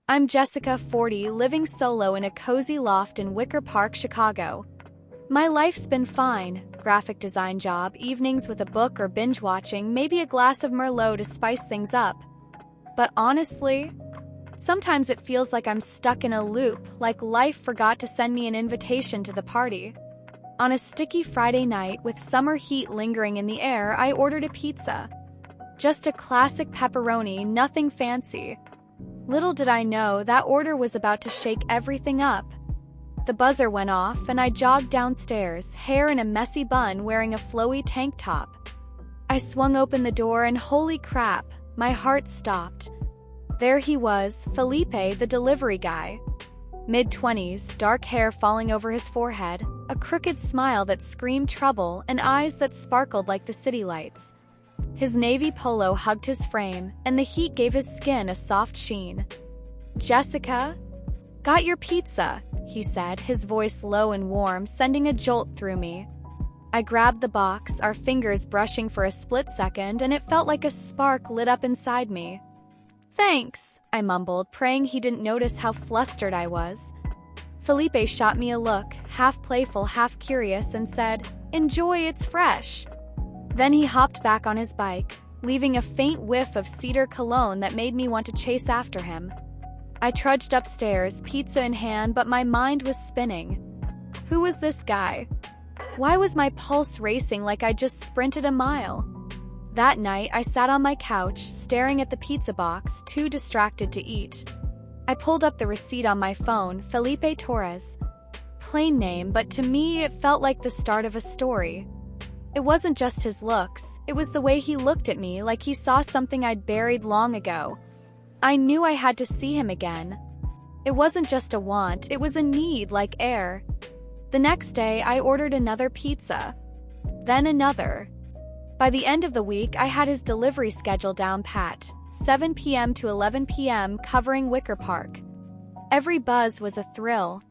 I'm Jessica, 40, living solo in a cozy loft in Wicker Park, Chicago. My life's been fine. Graphic design job, evenings with a book or binge watching, maybe a glass of Merlot to spice things up. But honestly, sometimes it feels like I'm stuck in a loop, like life forgot to send me an invitation to the party. On a sticky Friday night, with summer heat lingering in the air, I ordered a pizza. Just a classic pepperoni, nothing fancy. Little did I know that order was about to shake everything up. The buzzer went off, and I jogged downstairs, hair in a messy bun, wearing a flowy tank top. I swung open the door, and holy crap, my heart stopped. There he was, Felipe, the delivery guy. Mid-20s, dark hair falling over his forehead, a crooked smile that screamed trouble, and eyes that sparkled like the city lights. His navy polo hugged his frame, and the heat gave his skin a soft sheen. "Jessica? Got your pizza," he said, his voice low and warm, sending a jolt through me. I grabbed the box, our fingers brushing for a split second, and it felt like a spark lit up inside me. "Thanks," I mumbled, praying he didn't notice how flustered I was. Felipe shot me a look, half playful, half curious, and said, "Enjoy, it's fresh." Then he hopped back on his bike, leaving a faint whiff of cedar cologne that made me want to chase after him. I trudged upstairs, pizza in hand, but my mind was spinning. Who was this guy? Why was my pulse racing like I just sprinted a mile? That night, I sat on my couch, staring at the pizza box, too distracted to eat. I pulled up the receipt on my phone, Felipe Torres. Plain name, but to me it felt like the start of a story. It wasn't just his looks, it was the way he looked at me, like he saw something I'd buried long ago. I knew I had to see him again. It wasn't just a want, it was a need, like air. The next day, I ordered another pizza. Then another. By the end of the week, I had his delivery schedule down pat, 7 p.m. to 11 p.m., covering Wicker Park. Every buzz was a thrill.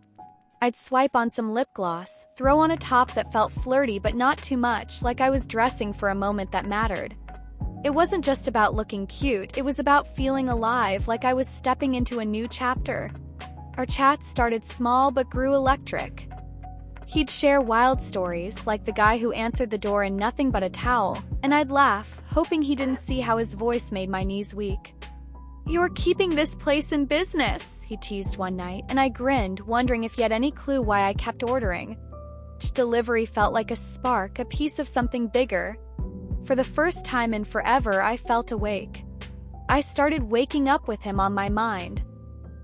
I'd swipe on some lip gloss, throw on a top that felt flirty but not too much, like I was dressing for a moment that mattered. It wasn't just about looking cute, it was about feeling alive, like I was stepping into a new chapter. Our chats started small but grew electric. He'd share wild stories, like the guy who answered the door in nothing but a towel, and I'd laugh, hoping he didn't see how his voice made my knees weak. "You're keeping this place in business," he teased one night, and I grinned, wondering if he had any clue why I kept ordering. Each delivery felt like a spark, a piece of something bigger. For the first time in forever, I felt awake. I started waking up with him on my mind.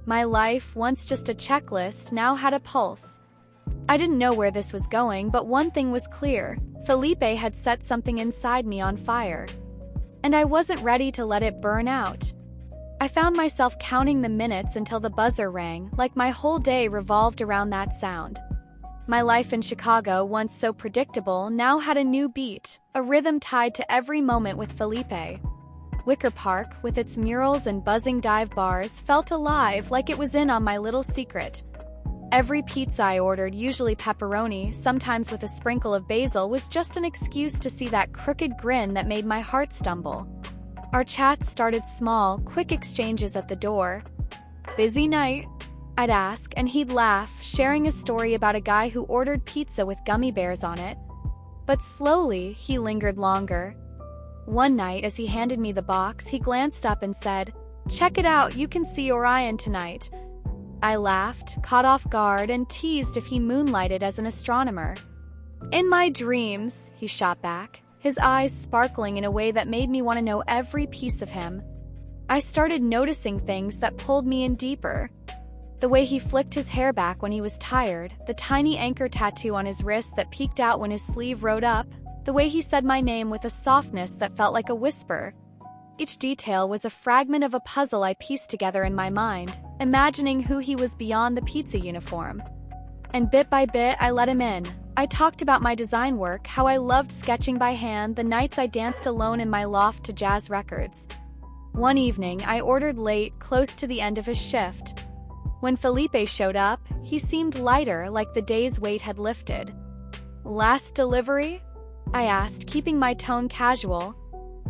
My life, once just a checklist, now had a pulse. I didn't know where this was going, but one thing was clear. Felipe had set something inside me on fire. And I wasn't ready to let it burn out. I found myself counting the minutes until the buzzer rang, like my whole day revolved around that sound. My life in Chicago, once so predictable, now had a new beat, a rhythm tied to every moment with Felipe. Wicker Park, with its murals and buzzing dive bars, felt alive, like it was in on my little secret. Every pizza I ordered, usually pepperoni, sometimes with a sprinkle of basil, was just an excuse to see that crooked grin that made my heart stumble. Our chats started small, quick exchanges at the door. "Busy night?" I'd ask, and he'd laugh, sharing a story about a guy who ordered pizza with gummy bears on it. But slowly, he lingered longer. One night, as he handed me the box, he glanced up and said, "Check it out, you can see Orion tonight." I laughed, caught off guard, and teased if he moonlighted as an astronomer. "In my dreams," he shot back, his eyes sparkling in a way that made me want to know every piece of him. I started noticing things that pulled me in deeper. The way he flicked his hair back when he was tired, the tiny anchor tattoo on his wrist that peeked out when his sleeve rode up, the way he said my name with a softness that felt like a whisper. Each detail was a fragment of a puzzle I pieced together in my mind, imagining who he was beyond the pizza uniform. And bit by bit, I let him in. I talked about my design work, how I loved sketching by hand, the nights I danced alone in my loft to jazz records. One evening, I ordered late, close to the end of his shift. When Felipe showed up, he seemed lighter, like the day's weight had lifted. "Last delivery?" I asked, keeping my tone casual.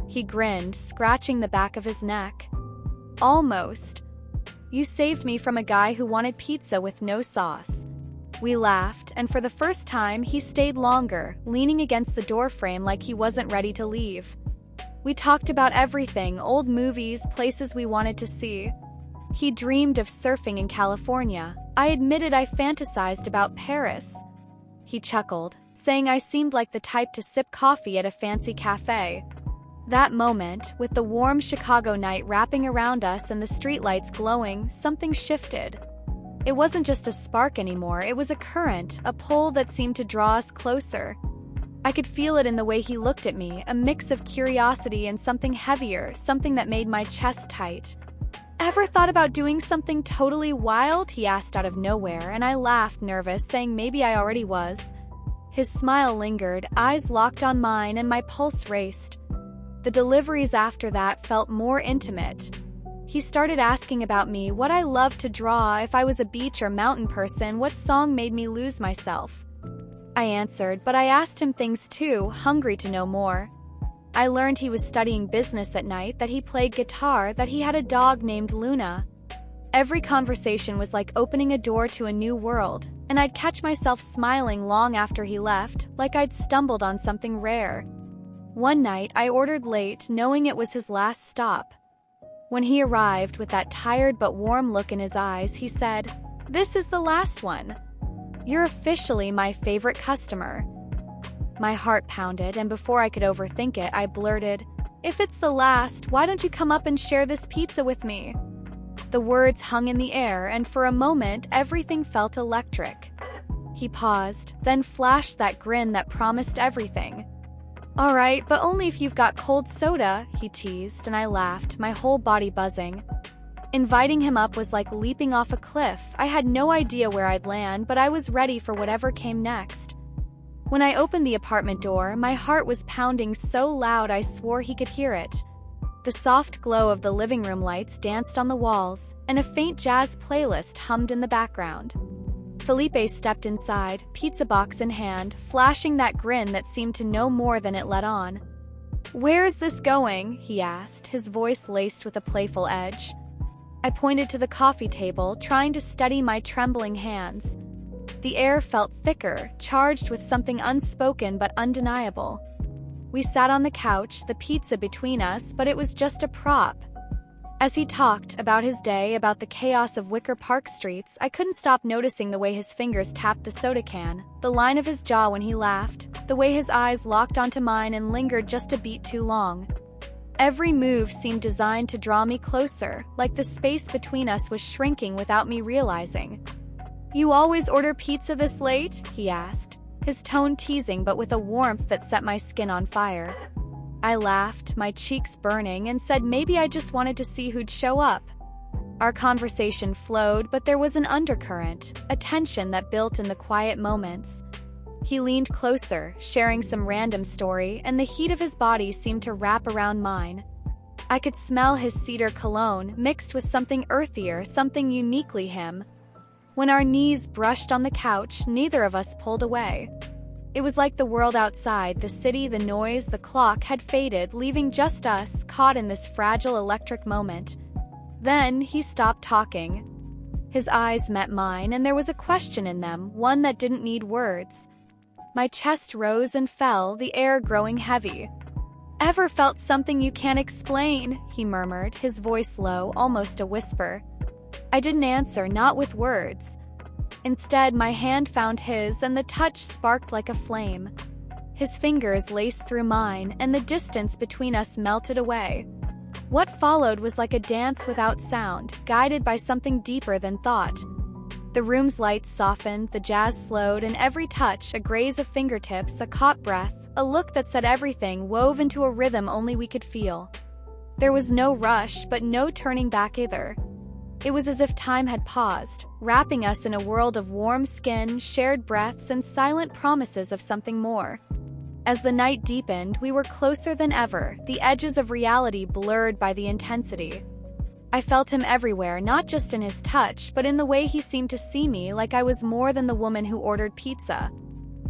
He grinned, scratching the back of his neck. "Almost." You saved me from a guy who wanted pizza with no sauce." We laughed, and for the first time, he stayed longer, leaning against the doorframe like he wasn't ready to leave. We talked about everything, old movies, places we wanted to see. He dreamed of surfing in California. I admitted I fantasized about Paris. He chuckled, saying I seemed like the type to sip coffee at a fancy cafe. That moment, with the warm Chicago night wrapping around us and the streetlights glowing, something shifted. It wasn't just a spark anymore, it was a current, a pull that seemed to draw us closer. I could feel it in the way he looked at me, a mix of curiosity and something heavier, something that made my chest tight. "Ever thought about doing something totally wild?" he asked out of nowhere, and I laughed, nervous, saying maybe I already was. His smile lingered, eyes locked on mine, and my pulse raced. The deliveries after that felt more intimate. He started asking about me, what I loved to draw, if I was a beach or mountain person, what song made me lose myself. I answered, but I asked him things too, hungry to know more. I learned he was studying business at night, that he played guitar, that he had a dog named Luna. Every conversation was like opening a door to a new world, and I'd catch myself smiling long after he left, like I'd stumbled on something rare. One night, I ordered late, knowing it was his last stop. When he arrived with that tired but warm look in his eyes, he said, "This is the last one. You're officially my favorite customer." My heart pounded, and before I could overthink it, I blurted, "If it's the last, why don't you come up and share this pizza with me?" The words hung in the air, and for a moment, everything felt electric. He paused, then flashed that grin that promised everything. "All right, but only if you've got cold soda," he teased, and I laughed, my whole body buzzing. Inviting him up was like leaping off a cliff. I had no idea where I'd land, but I was ready for whatever came next. When I opened the apartment door, my heart was pounding so loud I swore he could hear it. The soft glow of the living room lights danced on the walls, and a faint jazz playlist hummed in the background. Felipe stepped inside, pizza box in hand, flashing that grin that seemed to know more than it let on. "Where's this going?" he asked, his voice laced with a playful edge. I pointed to the coffee table, trying to steady my trembling hands. The air felt thicker, charged with something unspoken but undeniable. We sat on the couch, the pizza between us, but it was just a prop. As he talked about his day, about the chaos of Wicker Park streets, I couldn't stop noticing the way his fingers tapped the soda can, the line of his jaw when he laughed, the way his eyes locked onto mine and lingered just a beat too long. Every move seemed designed to draw me closer, like the space between us was shrinking without me realizing. "You always order pizza this late?" he asked, his tone teasing but with a warmth that set my skin on fire. I laughed, my cheeks burning, and said maybe I just wanted to see who'd show up. Our conversation flowed, but there was an undercurrent, a tension that built in the quiet moments. He leaned closer, sharing some random story, and the heat of his body seemed to wrap around mine. I could smell his cedar cologne, mixed with something earthier, something uniquely him. When our knees brushed on the couch, neither of us pulled away. It was like the world outside, the city, the noise, the clock had faded, leaving just us, caught in this fragile electric moment. Then he stopped talking. His eyes met mine, and there was a question in them, one that didn't need words. My chest rose and fell, the air growing heavy. "Ever felt something you can't explain?" he murmured, his voice low, almost a whisper. I didn't answer, not with words. Instead, my hand found his, and the touch sparked like a flame. His fingers laced through mine, and the distance between us melted away. What followed was like a dance without sound, guided by something deeper than thought. The room's lights softened, the jazz slowed, and every touch, a graze of fingertips, a caught breath, a look that said everything, wove into a rhythm only we could feel. There was no rush, but no turning back either. It was as if time had paused, wrapping us in a world of warm skin, shared breaths, and silent promises of something more. As the night deepened, we were closer than ever, the edges of reality blurred by the intensity. I felt him everywhere, not just in his touch, but in the way he seemed to see me, like I was more than the woman who ordered pizza.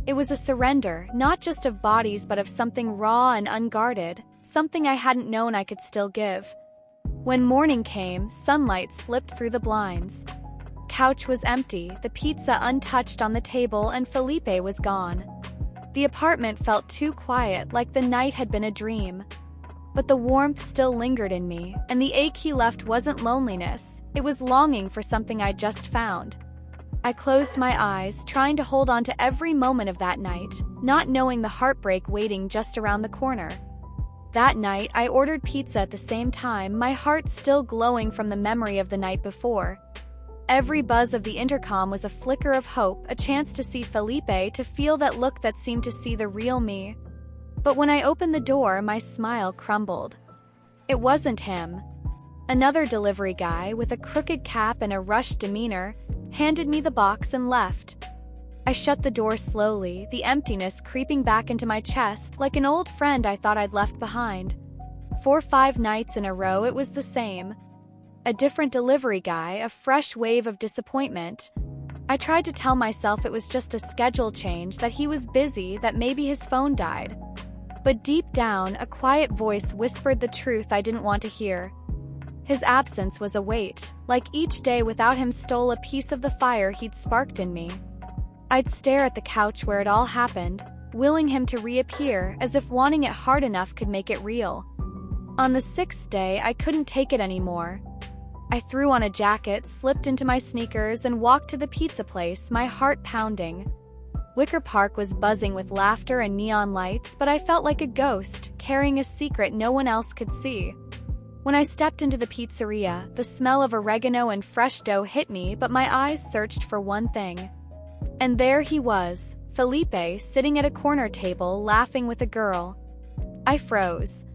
It was a surrender, not just of bodies but of something raw and unguarded, something I hadn't known I could still give. When morning came, sunlight slipped through the blinds. Couch was empty, the pizza untouched on the table, and Felipe was gone. The apartment felt too quiet, like the night had been a dream. But the warmth still lingered in me, and the ache he left wasn't loneliness, it was longing for something I'd just found. I closed my eyes, trying to hold on to every moment of that night, not knowing the heartbreak waiting just around the corner. That night, I ordered pizza at the same time, my heart still glowing from the memory of the night before. Every buzz of the intercom was a flicker of hope, a chance to see Felipe, to feel that look that seemed to see the real me. But when I opened the door, my smile crumbled. It wasn't him. Another delivery guy, with a crooked cap and a rushed demeanor, handed me the box and left. I shut the door slowly, the emptiness creeping back into my chest like an old friend I thought I'd left behind. 4-5 nights in a row, it was the same. A different delivery guy, a fresh wave of disappointment. I tried to tell myself it was just a schedule change, that he was busy, that maybe his phone died. But deep down, a quiet voice whispered the truth I didn't want to hear. His absence was a weight, like each day without him stole a piece of the fire he'd sparked in me. I'd stare at the couch where it all happened, willing him to reappear, as if wanting it hard enough could make it real. On the 6th day, I couldn't take it anymore. I threw on a jacket, slipped into my sneakers, and walked to the pizza place, my heart pounding. Wicker Park was buzzing with laughter and neon lights, but I felt like a ghost, carrying a secret no one else could see. When I stepped into the pizzeria, the smell of oregano and fresh dough hit me, but my eyes searched for one thing. And there he was, Felipe, sitting at a corner table, laughing with a girl. I froze.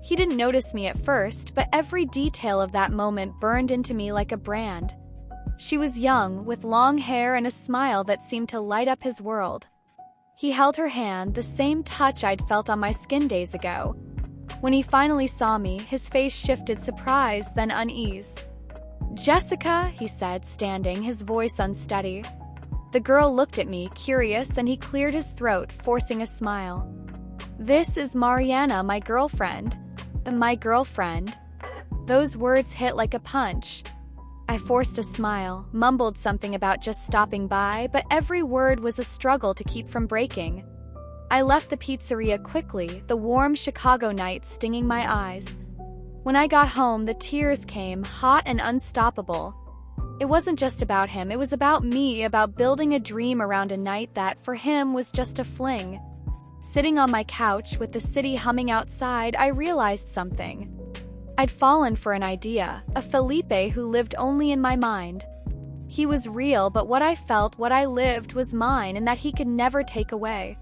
He didn't notice me at first, but every detail of that moment burned into me like a brand. She was young, with long hair and a smile that seemed to light up his world. He held her hand, the same touch I'd felt on my skin days ago. When he finally saw me, his face shifted surprise, then unease. "Jessica," he said, standing, his voice unsteady. The girl looked at me, curious, and he cleared his throat, forcing a smile. "This is Mariana, my girlfriend." My girlfriend? Those words hit like a punch. I forced a smile, mumbled something about just stopping by, but every word was a struggle to keep from breaking. I left the pizzeria quickly, the warm Chicago night stinging my eyes. When I got home, the tears came, hot and unstoppable. It wasn't just about him, it was about me, about building a dream around a night that, for him, was just a fling. Sitting on my couch with the city humming outside, I realized something. I'd fallen for an idea, a Felipe who lived only in my mind. He was real, but what I felt, what I lived, was mine, and that he could never take away.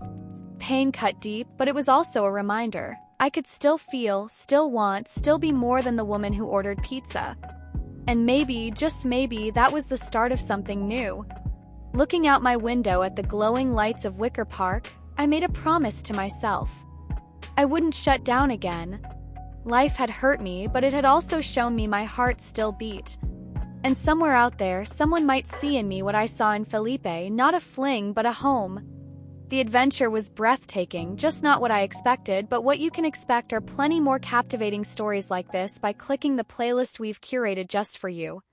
Pain cut deep, but it was also a reminder. I could still feel, still want, still be more than the woman who ordered pizza. And maybe, just maybe, that was the start of something new. Looking out my window at the glowing lights of Wicker Park, I made a promise to myself. I wouldn't shut down again. Life had hurt me, but it had also shown me my heart still beat. And somewhere out there, someone might see in me what I saw in Felipe, not a fling, but a home. The adventure was breathtaking, just not what I expected, but what you can expect are plenty more captivating stories like this by clicking the playlist we've curated just for you.